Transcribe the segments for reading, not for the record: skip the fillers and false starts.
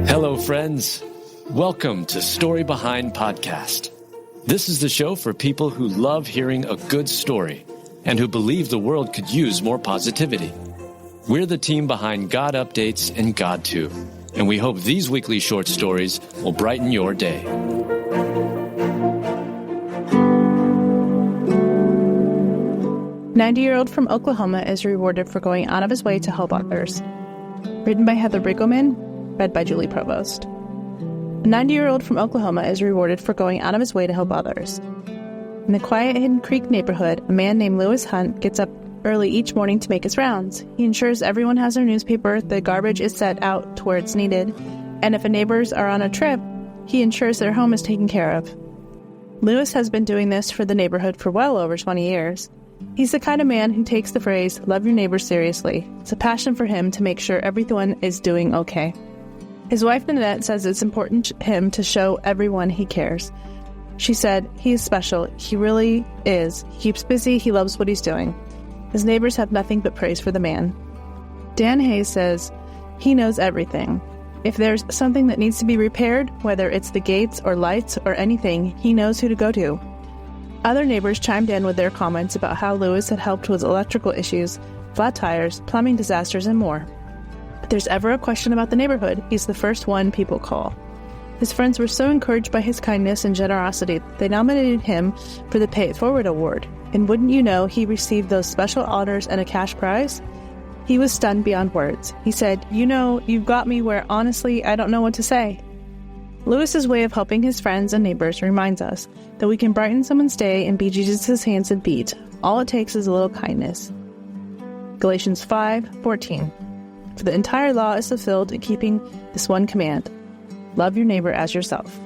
Hello, friends. Welcome to Story Behind Podcast. This is the show for people who love hearing a good story and who believe the world could use more positivity. We're the team behind GodUpdates and God2, and we hope these weekly short stories will brighten your day. A 90-year-old from Oklahoma is rewarded for going out of his way to help others. Written by Heather Brigelman, read by Julie Provost. A 90-year-old from Oklahoma is rewarded for going out of his way to help others. In the quiet Hidden Creek neighborhood, a man named Lewis Hunt gets up early each morning to make his rounds. He ensures everyone has their newspaper, the garbage is set out to where it's needed, and if neighbors are on a trip, he ensures their home is taken care of. Lewis has been doing this for the neighborhood for well over 20 years. He's the kind of man who takes the phrase, love your neighbor, seriously. It's a passion for him to make sure everyone is doing okay. His wife, Nanette, says it's important to him to show everyone he cares. She said, he is special. He really is. He keeps busy. He loves what he's doing. His neighbors have nothing but praise for the man. Dan Hayes says, he knows everything. If there's something that needs to be repaired, whether it's the gates or lights or anything, he knows who to go to. Other neighbors chimed in with their comments about how Lewis had helped with electrical issues, flat tires, plumbing disasters, and more. If there's ever a question about the neighborhood, he's the first one people call. His friends were so encouraged by his kindness and generosity, they nominated him for the Pay It Forward Award. And wouldn't you know, he received those special honors and a cash prize? He was stunned beyond words. He said, "You know, you've got me where, honestly, I don't know what to say." Lewis's way of helping his friends and neighbors reminds us that we can brighten someone's day and be Jesus' hands and feet. All it takes is a little kindness. Galatians 5:14. For the entire law is fulfilled in keeping this one command: love your neighbor as yourself.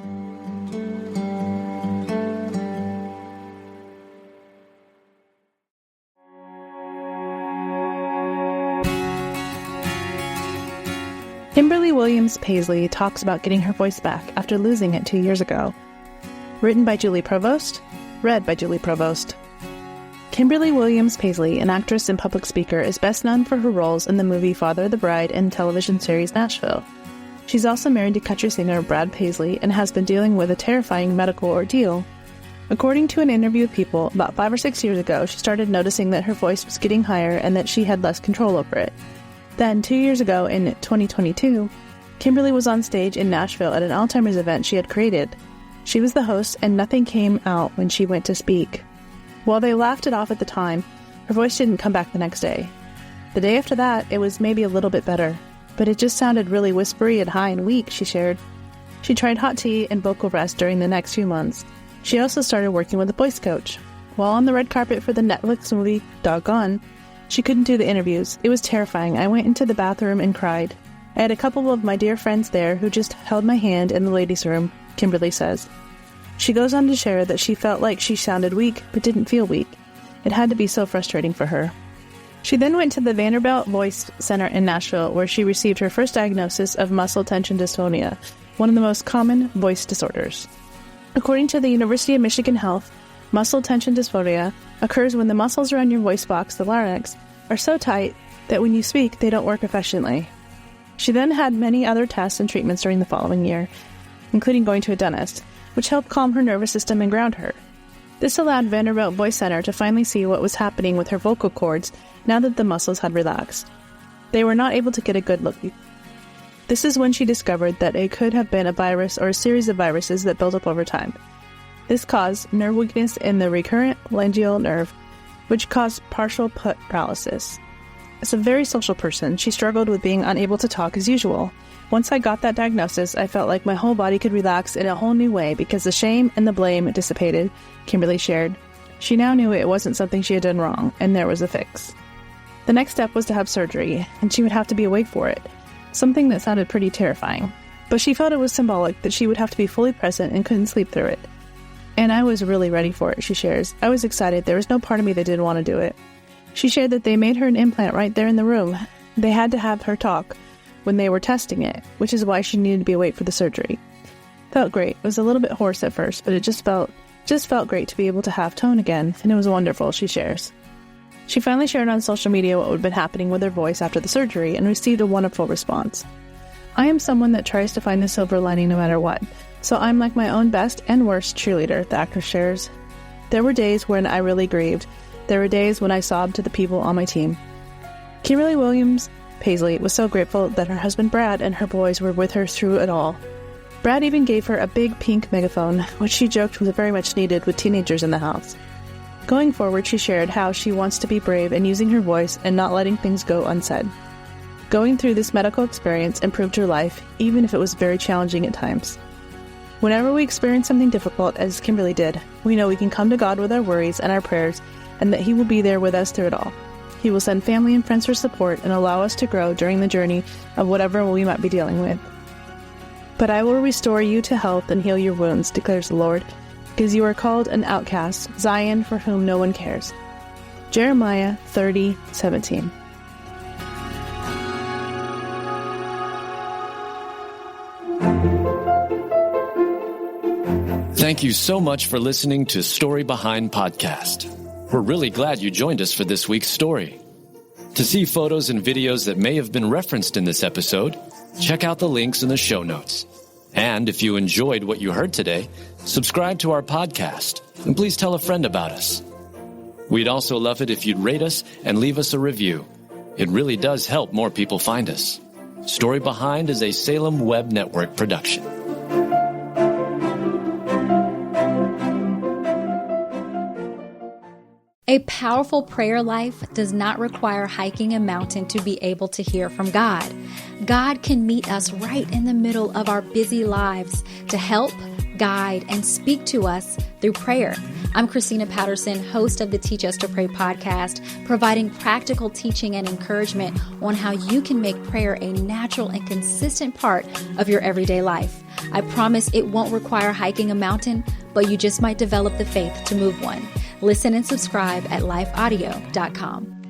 Kimberly Williams-Paisley talks about getting her voice back after losing it 2 years ago. Written by Julie Provost, read by Julie Provost. Kimberly Williams-Paisley, an actress and public speaker, is best known for her roles in the movie Father of the Bride and television series Nashville. She's also married to country singer Brad Paisley and has been dealing with a terrifying medical ordeal. According to an interview with People, about 5 or 6 years ago, she started noticing that her voice was getting higher and that she had less control over it. Then, 2 years ago, in 2022, Kimberly was on stage in Nashville at an Alzheimer's event she had created. She was the host, and nothing came out when she went to speak. While they laughed it off at the time, her voice didn't come back the next day. The day after that, it was maybe a little bit better, but it just sounded really whispery and high and weak, she shared. She tried hot tea and vocal rest during the next few months. She also started working with a voice coach. While on the red carpet for the Netflix movie Doggone, she couldn't do the interviews. It was terrifying. I went into the bathroom and cried. I had a couple of my dear friends there who just held my hand in the ladies' room, Kimberly says. She goes on to share that she felt like she sounded weak, but didn't feel weak. It had to be so frustrating for her. She then went to the Vanderbilt Voice Center in Nashville, where she received her first diagnosis of muscle tension dysphonia, one of the most common voice disorders. According to the University of Michigan Health, muscle tension dysphonia occurs when the muscles around your voice box, the larynx, are so tight that when you speak, they don't work efficiently. She then had many other tests and treatments during the following year, including going to a dentist, which helped calm her nervous system and ground her. This allowed Vanderbilt Voice Center to finally see what was happening with her vocal cords now that the muscles had relaxed. They were not able to get a good look. This is when she discovered that it could have been a virus or a series of viruses that built up over time. This caused nerve weakness in the recurrent laryngeal nerve, which caused partial paralysis. As a very social person, she struggled with being unable to talk as usual. Once I got that diagnosis, I felt like my whole body could relax in a whole new way because the shame and the blame dissipated, Kimberly shared. She now knew it wasn't something she had done wrong, and there was a fix. The next step was to have surgery, and she would have to be awake for it, something that sounded pretty terrifying. But she felt it was symbolic that she would have to be fully present and couldn't sleep through it. And I was really ready for it, she shares. I was excited. There was no part of me that didn't want to do it. She shared that they made her an implant right there in the room. They had to have her talk when they were testing it, which is why she needed to be awake for the surgery. Felt great. It was a little bit hoarse at first, but it just felt great to be able to have tone again, and it was wonderful, she shares. She finally shared on social media what had been happening with her voice after the surgery and received a wonderful response. I am someone that tries to find the silver lining no matter what, so I'm like my own best and worst cheerleader, the actress shares. There were days when I really grieved. There were days when I sobbed to the people on my team. Kimberly Williams-Paisley was so grateful that her husband Brad and her boys were with her through it all. Brad even gave her a big pink megaphone, which she joked was very much needed with teenagers in the house. Going forward, she shared how she wants to be brave in using her voice and not letting things go unsaid. Going through this medical experience improved her life, even if it was very challenging at times. Whenever we experience something difficult, as Kimberly did, we know we can come to God with our worries and our prayers, and that He will be there with us through it all. He will send family and friends for support and allow us to grow during the journey of whatever we might be dealing with. But I will restore you to health and heal your wounds, declares the Lord, because you are called an outcast, Zion for whom no one cares. Jeremiah 30:17. Thank you so much for listening to Story Behind Podcast. We're really glad you joined us for this week's story. To see photos and videos that may have been referenced in this episode, check out the links in the show notes. And if you enjoyed what you heard today, subscribe to our podcast, and please tell a friend about us. We'd also love it if you'd rate us and leave us a review. It really does help more people find us. Story Behind is a Salem Web Network production. A powerful prayer life does not require hiking a mountain to be able to hear from God. God can meet us right in the middle of our busy lives to help, guide, and speak to us through prayer. I'm Christina Patterson, host of the Teach Us to Pray podcast, providing practical teaching and encouragement on how you can make prayer a natural and consistent part of your everyday life. I promise it won't require hiking a mountain, but you just might develop the faith to move one. Listen and subscribe at lifeaudio.com.